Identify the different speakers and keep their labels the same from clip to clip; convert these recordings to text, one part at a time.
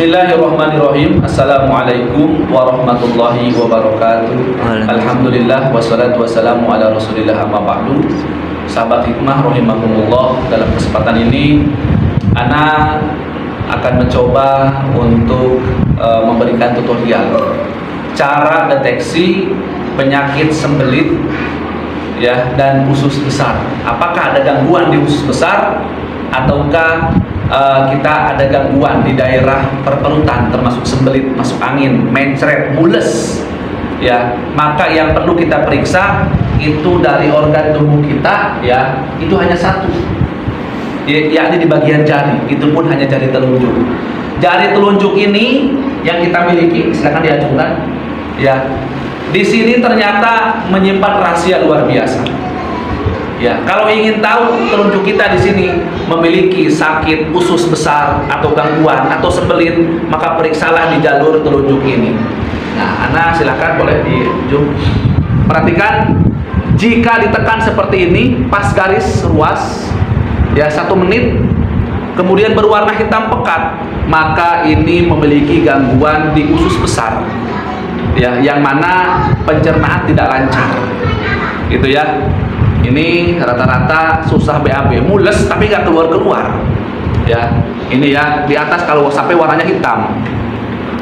Speaker 1: Bismillahirrahmanirrahim. Assalamualaikum warahmatullahi wabarakatuh. Alhamdulillah wassalatu wassalamu ala Rasulillah amma ba'du. Sahabat hikmah rahimakumullah, dalam kesempatan ini ana akan mencoba untuk memberikan tutorial cara deteksi penyakit sembelit ya dan usus besar. Apakah ada gangguan di usus besar ataukah kita ada gangguan di daerah perpelutan, termasuk sembelit, masuk angin, mencret, mules ya. Maka yang perlu kita periksa itu dari organ tubuh kita ya, itu hanya satu, yakni di bagian jari. Itu pun hanya jari telunjuk. Jari telunjuk ini yang kita miliki, silakan diajukan ya. Di sini ternyata menyimpan rahasia luar biasa. Ya, kalau ingin tahu telunjuk kita di sini memiliki sakit usus besar atau gangguan atau sembelit, maka periksalah di jalur telunjuk ini. Nah, Ana silakan boleh di zoom. Perhatikan, jika ditekan seperti ini, pas garis ruas, ya 1 menit, kemudian berwarna hitam pekat, maka ini memiliki gangguan di usus besar. Ya, yang mana pencernaan tidak lancar. Gitu ya. Ini rata-rata susah BAB, mules tapi nggak keluar-keluar ya. Ini ya di atas kalau sampai warnanya hitam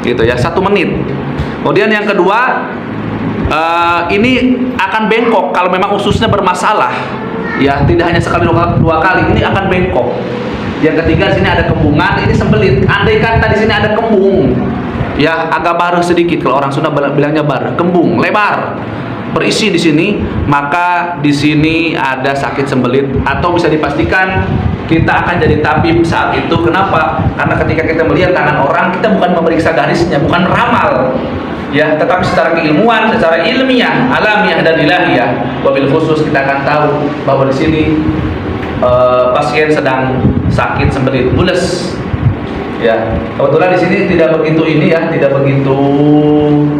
Speaker 1: gitu ya, 1 menit. Kemudian yang kedua, ini akan bengkok kalau memang ususnya bermasalah ya, tidak hanya sekali dua kali, ini akan bengkok. Yang ketiga, di sini ada kembungan, ini sembelit. Andai kata di sini ada kembung ya, agak baru sedikit, kalau orang Sunda bilangnya bar, kembung lebar berisi di sini, maka di sini ada sakit sembelit, atau bisa dipastikan kita akan jadi tabib saat itu. Kenapa? Karena ketika kita melihat tangan orang, kita bukan memeriksa garisnya, bukan ramal ya, tetapi secara keilmuan, secara ilmiah, alamiah dan ilahiyah. Wabil khusus kita akan tahu bahwa di sini pasien sedang sakit sembelit, mules ya. Kebetulan di sini tidak begitu ini ya, tidak begitu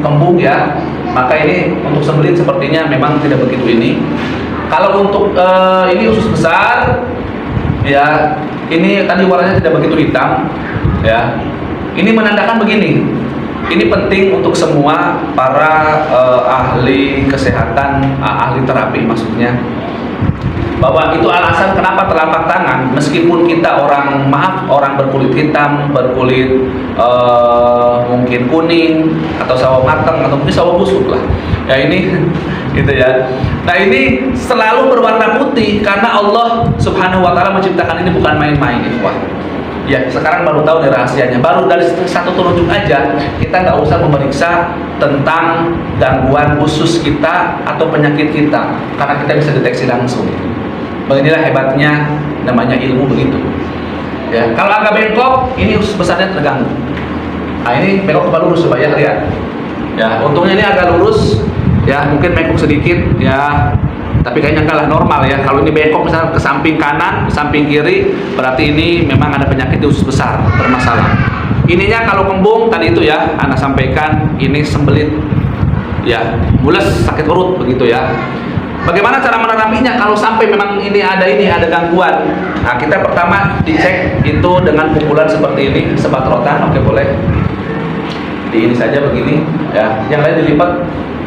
Speaker 1: kembung ya. Maka ini untuk sembelit sepertinya memang tidak begitu ini. Kalau untuk ini usus besar ya, ini tadi warnanya tidak begitu hitam ya. Ini menandakan begini. Ini penting untuk semua para ahli kesehatan, ahli terapi maksudnya, bahwa itu alasan kenapa telapak tangan, meskipun kita orang berkulit hitam, berkulit mungkin kuning atau sawo matang atau mungkin sawo busuk lah ya, ini gitu ya. Nah, ini selalu berwarna putih karena Allah Subhanahu wa taala menciptakan ini bukan main-main ikhwah. Ya, sekarang baru tahu dari rahasianya. Baru dari satu telunjuk aja kita nggak usah memeriksa tentang gangguan usus kita atau penyakit kita, karena kita bisa deteksi langsung. Beginilah hebatnya namanya ilmu begitu. Ya, kalau agak bengkok, ini usus besarnya terganggu. Nah, ini bengkok ke lurus coba ya, lihat. Ya, untungnya ini agak lurus. Ya, mungkin bengkok sedikit ya. Tapi kayaknya enggak lah, normal ya. Kalau ini bengkok misalnya ke samping kanan, ke samping kiri, berarti ini memang ada penyakit di usus besar bermasalah. Ininya kalau kembung tadi itu ya, Anda sampaikan ini sembelit. Ya, mules, sakit perut begitu ya. Bagaimana cara menerapinya kalau sampai memang ini ada gangguan? Nah, kita pertama dicek itu dengan pukulan seperti ini, sebat rotan, oke boleh. Di ini saja begini, ya. Yang lain dilipat,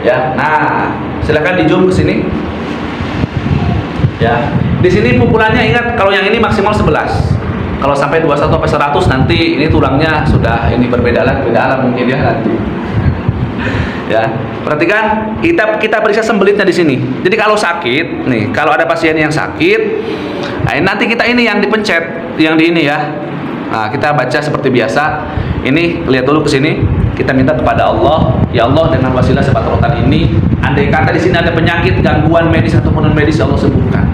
Speaker 1: ya. Nah, silakan di zoom ke sini. Ya. Di sini pukulannya ingat kalau yang ini maksimal 11. Kalau sampai 21 sampai 100 nanti ini tulangnya sudah ini beda alam mungkin ya nanti. Ya, perhatikan kita periksa sembelitnya di sini. Jadi kalau sakit, nih, kalau ada pasien yang sakit, nah, nanti kita ini yang dipencet, yang di ini ya. Nah, kita baca seperti biasa. Ini lihat dulu ke sini. Kita minta kepada Allah, ya Allah, dengan wasilah sebat rotan ini, andai kata di sini ada penyakit, gangguan medis ataupun non medis, ya Allah sembuhkan.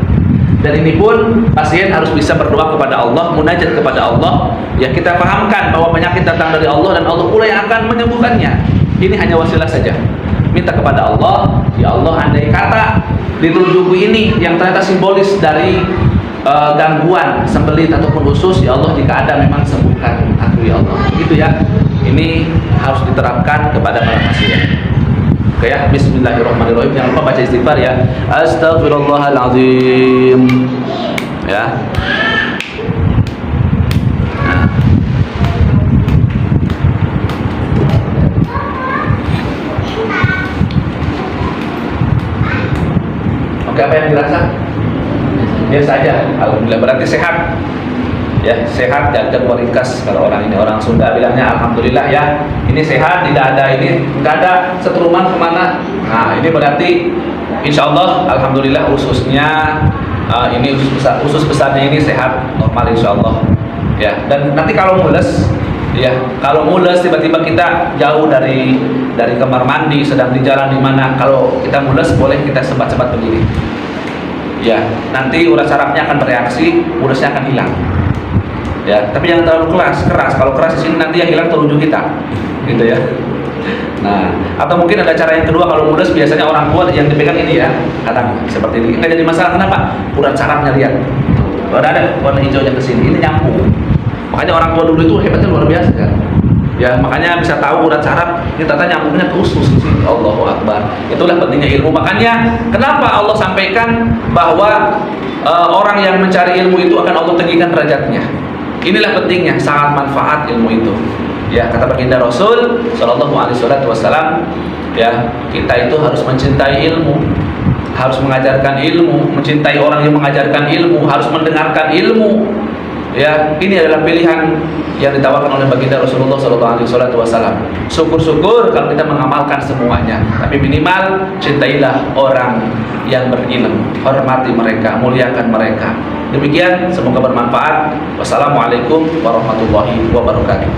Speaker 1: Dan ini pun pasien harus bisa berdoa kepada Allah, munajat kepada Allah. Ya, kita pahamkan bahwa penyakit datang dari Allah dan Allah pula yang akan menyembuhkannya. Ini hanya wasilah saja. Minta kepada Allah, ya Allah, andai kata di telunjukku ini yang ternyata simbolis dari gangguan sembelit ataupun usus, ya Allah, jika ada memang sembuhkan aku ya Allah. Gitu ya. Ini harus diterapkan kepada para pasien. Oke ya, bismillahirrahmanirrahim. Jangan lupa baca istighfar ya. Astagfirullahaladzim. Ya. Apa yang dirasa? Biasa aja. Alhamdulillah, berarti sehat. Ya, sehat dan ringkas. Kalau orang Sunda bilangnya alhamdulillah ya. Ini sehat, tidak ada nggak ada setruman kemana. Nah, ini berarti insya Allah alhamdulillah ususnya ini usus besarnya ini sehat normal insya Allah. Ya, dan nanti kalau mules, ya kalau mules tiba-tiba kita jauh dari kamar mandi, sedang di jalan di mana, kalau kita mules boleh kita sebat-sebat begini. Ya, nanti urat sarafnya akan bereaksi, mulesnya akan hilang. Ya, tapi jangan terlalu keras. Kalau keras di sini nanti yang hilang telunjuk kita, gitu ya. Nah, atau mungkin ada cara yang kedua, kalau mules biasanya orang tua yang dipegang ini ya, kadang seperti ini. Nggak jadi masalah, kenapa? Urat sarafnya lihat. Ada warna hijaunya ke sini, ini nyambung. Makanya orang tua dulu itu hebatnya luar biasa kan. Ya, makanya bisa tahu urat saraf ini ternyata nyambungnya ke usus di sini. Allahu Akbar. Itulah pentingnya ilmu. Makanya kenapa Allah sampaikan bahwa orang yang mencari ilmu itu akan Allah tinggikan derajatnya. Inilah pentingnya, sangat manfaat ilmu itu. Ya, kata baginda Rasul Shallallahu Alaihi Wasallam, ya kita itu harus mencintai ilmu, harus mengajarkan ilmu, mencintai orang yang mengajarkan ilmu, harus mendengarkan ilmu. Ya, ini adalah pilihan yang ditawarkan oleh baginda Rasulullah Shallallahu Alaihi Wasallam. Syukur-syukur kalau kita mengamalkan semuanya, tapi minimal cintailah orang yang berilmu, hormati mereka, muliakan mereka. Demikian, semoga bermanfaat. Wassalamualaikum warahmatullahi wabarakatuh.